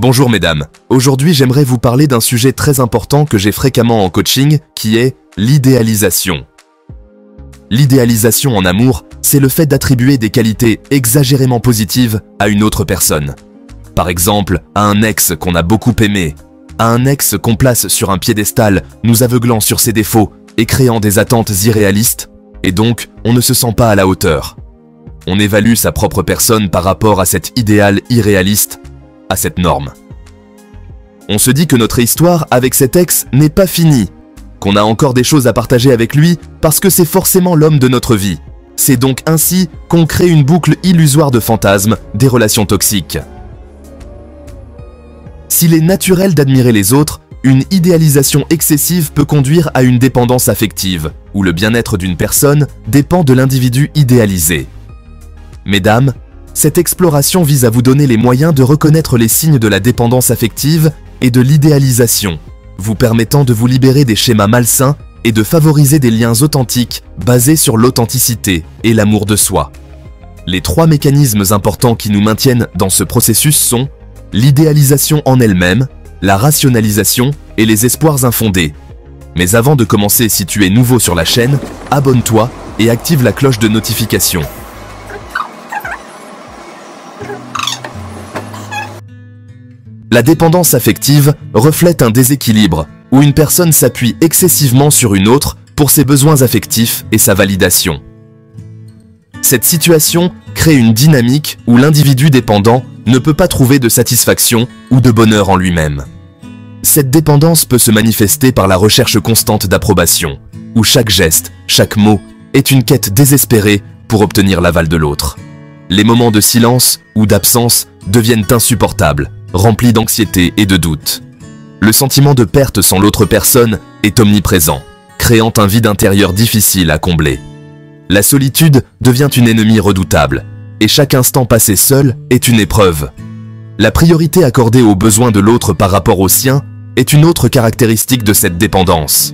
Bonjour mesdames, aujourd'hui j'aimerais vous parler d'un sujet très important que j'ai fréquemment en coaching, qui est l'idéalisation. L'idéalisation en amour, c'est le fait d'attribuer des qualités exagérément positives à une autre personne. Par exemple, à un ex qu'on a beaucoup aimé, à un ex qu'on place sur un piédestal, nous aveuglant sur ses défauts et créant des attentes irréalistes, et donc on ne se sent pas à la hauteur. On évalue sa propre personne par rapport à cet idéal irréaliste, à cette norme. On se dit que notre histoire avec cet ex n'est pas finie, qu'on a encore des choses à partager avec lui parce que c'est forcément l'homme de notre vie. C'est donc ainsi qu'on crée une boucle illusoire de fantasmes, des relations toxiques. S'il est naturel d'admirer les autres, une idéalisation excessive peut conduire à une dépendance affective, où le bien-être d'une personne dépend de l'individu idéalisé. Mesdames, cette exploration vise à vous donner les moyens de reconnaître les signes de la dépendance affective et de l'idéalisation, vous permettant de vous libérer des schémas malsains et de favoriser des liens authentiques basés sur l'authenticité et l'amour de soi. Les 3 mécanismes importants qui nous maintiennent dans ce processus sont l'idéalisation en elle-même, la rationalisation et les espoirs infondés. Mais avant de commencer, si tu es nouveau sur la chaîne, abonne-toi et active la cloche de notification. La dépendance affective reflète un déséquilibre où une personne s'appuie excessivement sur une autre pour ses besoins affectifs et sa validation. Cette situation crée une dynamique où l'individu dépendant ne peut pas trouver de satisfaction ou de bonheur en lui-même. Cette dépendance peut se manifester par la recherche constante d'approbation, où chaque geste, chaque mot est une quête désespérée pour obtenir l'aval de l'autre. Les moments de silence ou d'absence deviennent insupportables, remplis d'anxiété et de doute. Le sentiment de perte sans l'autre personne est omniprésent, créant un vide intérieur difficile à combler. La solitude devient une ennemie redoutable, et chaque instant passé seul est une épreuve. La priorité accordée aux besoins de l'autre par rapport aux siens est une autre caractéristique de cette dépendance.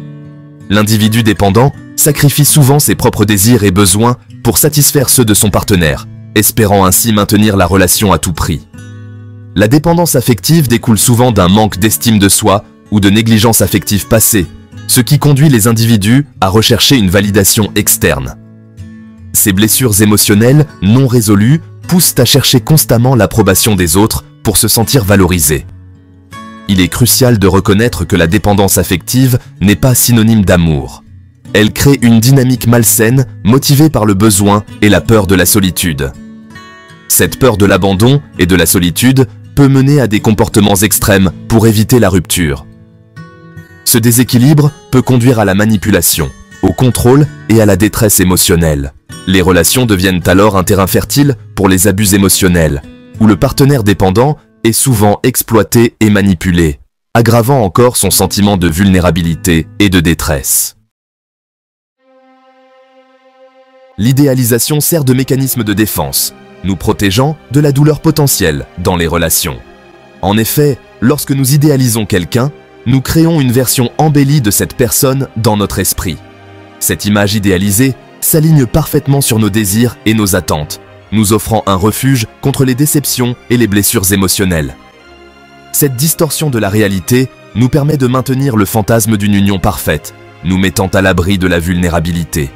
L'individu dépendant sacrifie souvent ses propres désirs et besoins pour satisfaire ceux de son partenaire, espérant ainsi maintenir la relation à tout prix. La dépendance affective découle souvent d'un manque d'estime de soi ou de négligence affective passée, ce qui conduit les individus à rechercher une validation externe. Ces blessures émotionnelles non résolues poussent à chercher constamment l'approbation des autres pour se sentir valorisés. Il est crucial de reconnaître que la dépendance affective n'est pas synonyme d'amour. Elle crée une dynamique malsaine motivée par le besoin et la peur de la solitude. Cette peur de l'abandon et de la solitude peut mener à des comportements extrêmes pour éviter la rupture. Ce déséquilibre peut conduire à la manipulation, au contrôle et à la détresse émotionnelle. Les relations deviennent alors un terrain fertile pour les abus émotionnels, où le partenaire dépendant est souvent exploité et manipulé, aggravant encore son sentiment de vulnérabilité et de détresse. L'idéalisation sert de mécanisme de défense, nous protégeant de la douleur potentielle dans les relations. En effet, lorsque nous idéalisons quelqu'un, nous créons une version embellie de cette personne dans notre esprit. Cette image idéalisée s'aligne parfaitement sur nos désirs et nos attentes, nous offrant un refuge contre les déceptions et les blessures émotionnelles. Cette distorsion de la réalité nous permet de maintenir le fantasme d'une union parfaite, nous mettant à l'abri de la vulnérabilité.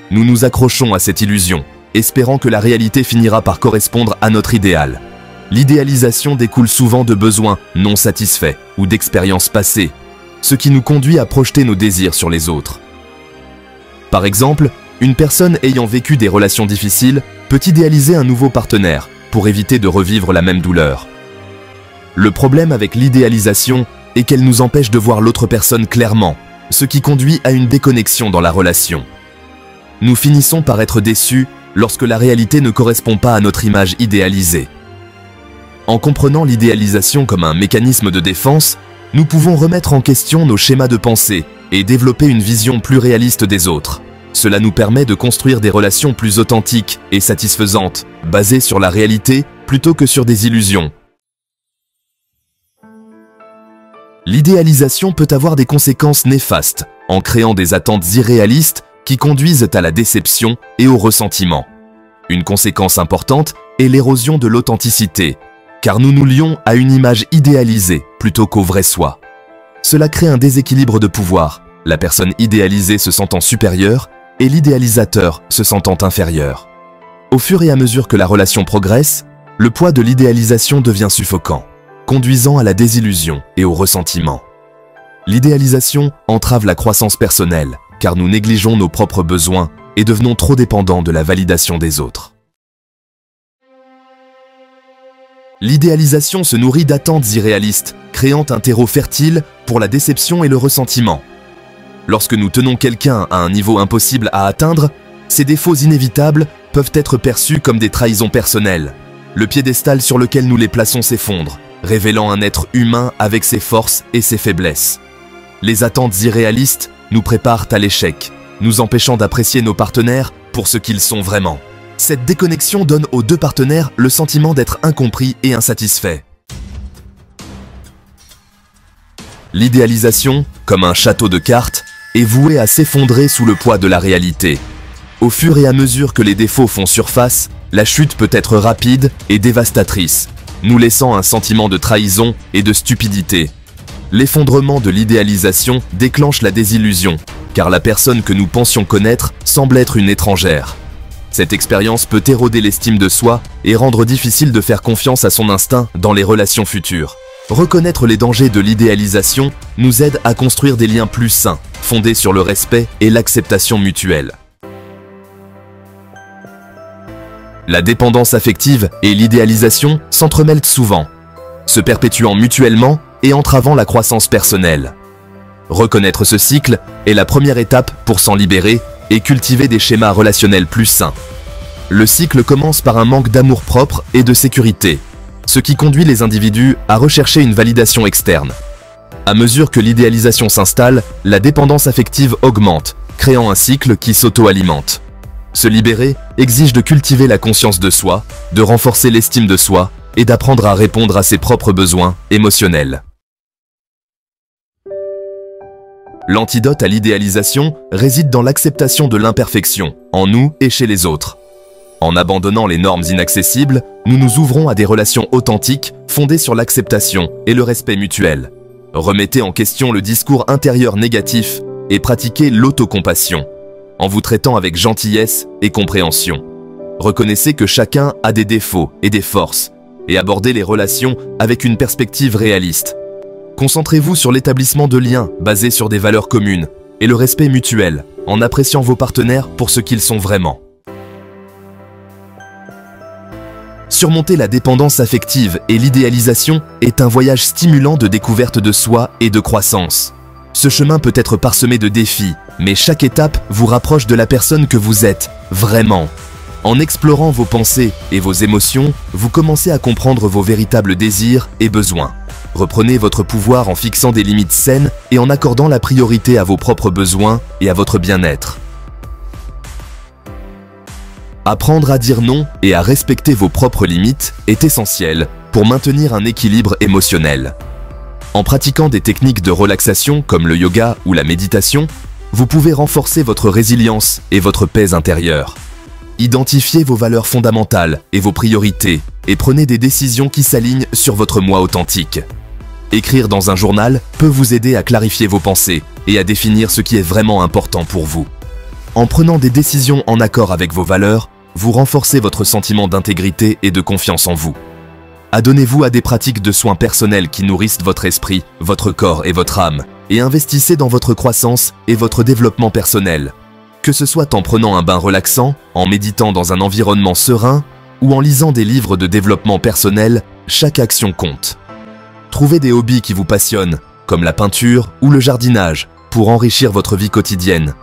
Nous nous accrochons à cette illusion, espérant que la réalité finira par correspondre à notre idéal. L'idéalisation découle souvent de besoins non satisfaits ou d'expériences passées, ce qui nous conduit à projeter nos désirs sur les autres. Par exemple, une personne ayant vécu des relations difficiles peut idéaliser un nouveau partenaire pour éviter de revivre la même douleur. Le problème avec l'idéalisation est qu'elle nous empêche de voir l'autre personne clairement, ce qui conduit à une déconnexion dans la relation. Nous finissons par être déçus lorsque la réalité ne correspond pas à notre image idéalisée. En comprenant l'idéalisation comme un mécanisme de défense, nous pouvons remettre en question nos schémas de pensée et développer une vision plus réaliste des autres. Cela nous permet de construire des relations plus authentiques et satisfaisantes, basées sur la réalité plutôt que sur des illusions. L'idéalisation peut avoir des conséquences néfastes, en créant des attentes irréalistes qui conduisent à la déception et au ressentiment. Une conséquence importante est l'érosion de l'authenticité, car nous nous lions à une image idéalisée plutôt qu'au vrai soi. Cela crée un déséquilibre de pouvoir, la personne idéalisée se sentant supérieure et l'idéalisateur se sentant inférieur. Au fur et à mesure que la relation progresse, le poids de l'idéalisation devient suffocant, conduisant à la désillusion et au ressentiment. L'idéalisation entrave la croissance personnelle, car nous négligeons nos propres besoins et devenons trop dépendants de la validation des autres. L'idéalisation se nourrit d'attentes irréalistes, créant un terreau fertile pour la déception et le ressentiment. Lorsque nous tenons quelqu'un à un niveau impossible à atteindre, ses défauts inévitables peuvent être perçus comme des trahisons personnelles. Le piédestal sur lequel nous les plaçons s'effondre, révélant un être humain avec ses forces et ses faiblesses. Les attentes irréalistes nous préparent à l'échec, nous empêchant d'apprécier nos partenaires pour ce qu'ils sont vraiment. Cette déconnexion donne aux deux partenaires le sentiment d'être incompris et insatisfaits. L'idéalisation, comme un château de cartes, est vouée à s'effondrer sous le poids de la réalité. Au fur et à mesure que les défauts font surface, la chute peut être rapide et dévastatrice, nous laissant un sentiment de trahison et de stupidité. L'effondrement de l'idéalisation déclenche la désillusion, car la personne que nous pensions connaître semble être une étrangère. Cette expérience peut éroder l'estime de soi et rendre difficile de faire confiance à son instinct dans les relations futures. Reconnaître les dangers de l'idéalisation nous aide à construire des liens plus sains, fondés sur le respect et l'acceptation mutuelle. La dépendance affective et l'idéalisation s'entremêlent souvent, se perpétuant mutuellement et entravant la croissance personnelle. Reconnaître ce cycle est la première étape pour s'en libérer et cultiver des schémas relationnels plus sains. Le cycle commence par un manque d'amour-propre et de sécurité, ce qui conduit les individus à rechercher une validation externe. À mesure que l'idéalisation s'installe, la dépendance affective augmente, créant un cycle qui s'auto-alimente. Se libérer exige de cultiver la conscience de soi, de renforcer l'estime de soi et d'apprendre à répondre à ses propres besoins émotionnels. L'antidote à l'idéalisation réside dans l'acceptation de l'imperfection, en nous et chez les autres. En abandonnant les normes inaccessibles, nous nous ouvrons à des relations authentiques fondées sur l'acceptation et le respect mutuel. Remettez en question le discours intérieur négatif et pratiquez l'autocompassion, en vous traitant avec gentillesse et compréhension. Reconnaissez que chacun a des défauts et des forces, et abordez les relations avec une perspective réaliste. Concentrez-vous sur l'établissement de liens basés sur des valeurs communes et le respect mutuel, en appréciant vos partenaires pour ce qu'ils sont vraiment. Surmonter la dépendance affective et l'idéalisation est un voyage stimulant de découverte de soi et de croissance. Ce chemin peut être parsemé de défis, mais chaque étape vous rapproche de la personne que vous êtes, vraiment. En explorant vos pensées et vos émotions, vous commencez à comprendre vos véritables désirs et besoins. Reprenez votre pouvoir en fixant des limites saines et en accordant la priorité à vos propres besoins et à votre bien-être. Apprendre à dire non et à respecter vos propres limites est essentiel pour maintenir un équilibre émotionnel. En pratiquant des techniques de relaxation comme le yoga ou la méditation, vous pouvez renforcer votre résilience et votre paix intérieure. Identifiez vos valeurs fondamentales et vos priorités et prenez des décisions qui s'alignent sur votre moi authentique. Écrire dans un journal peut vous aider à clarifier vos pensées et à définir ce qui est vraiment important pour vous. En prenant des décisions en accord avec vos valeurs, vous renforcez votre sentiment d'intégrité et de confiance en vous. Adonnez-vous à des pratiques de soins personnels qui nourrissent votre esprit, votre corps et votre âme, et investissez dans votre croissance et votre développement personnel. Que ce soit en prenant un bain relaxant, en méditant dans un environnement serein, ou en lisant des livres de développement personnel, chaque action compte. Trouvez des hobbies qui vous passionnent, comme la peinture ou le jardinage, pour enrichir votre vie quotidienne.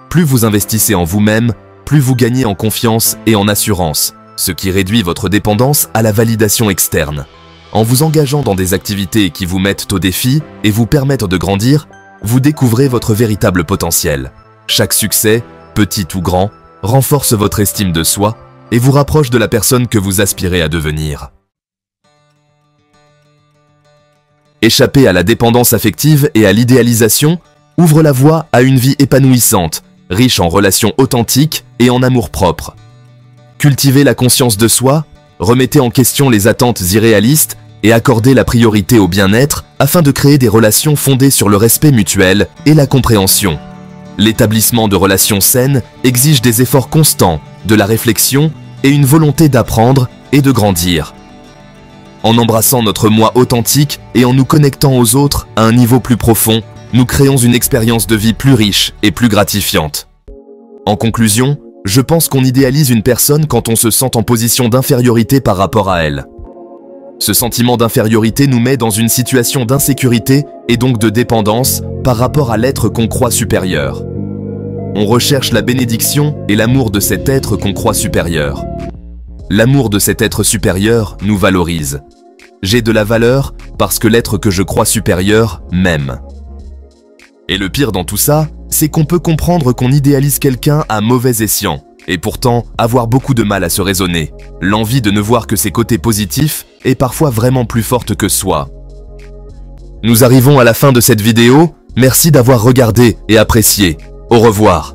Plus vous investissez en vous-même, plus vous gagnez en confiance et en assurance, ce qui réduit votre dépendance à la validation externe. En vous engageant dans des activités qui vous mettent au défi et vous permettent de grandir, vous découvrez votre véritable potentiel. Chaque succès, petit ou grand, renforce votre estime de soi et vous rapproche de la personne que vous aspirez à devenir. Échapper à la dépendance affective et à l'idéalisation ouvre la voie à une vie épanouissante, riche en relations authentiques et en amour-propre. Cultiver la conscience de soi, Remettez en question les attentes irréalistes et accordez la priorité au bien-être afin de créer des relations fondées sur le respect mutuel et la compréhension. L'établissement de relations saines exige des efforts constants, de la réflexion et une volonté d'apprendre et de grandir. En embrassant notre moi authentique et en nous connectant aux autres à un niveau plus profond, nous créons une expérience de vie plus riche et plus gratifiante. En conclusion, je pense qu'on idéalise une personne quand on se sent en position d'infériorité par rapport à elle. Ce sentiment d'infériorité nous met dans une situation d'insécurité et donc de dépendance par rapport à l'être qu'on croit supérieur. On recherche la bénédiction et l'amour de cet être qu'on croit supérieur. L'amour de cet être supérieur nous valorise. J'ai de la valeur parce que l'être que je crois supérieur m'aime. Et le pire dans tout ça, c'est qu'on peut comprendre qu'on idéalise quelqu'un à mauvais escient, et pourtant avoir beaucoup de mal à se raisonner. L'envie de ne voir que ses côtés positifs est parfois vraiment plus forte que soi. Nous arrivons à la fin de cette vidéo, merci d'avoir regardé et apprécié. Au revoir.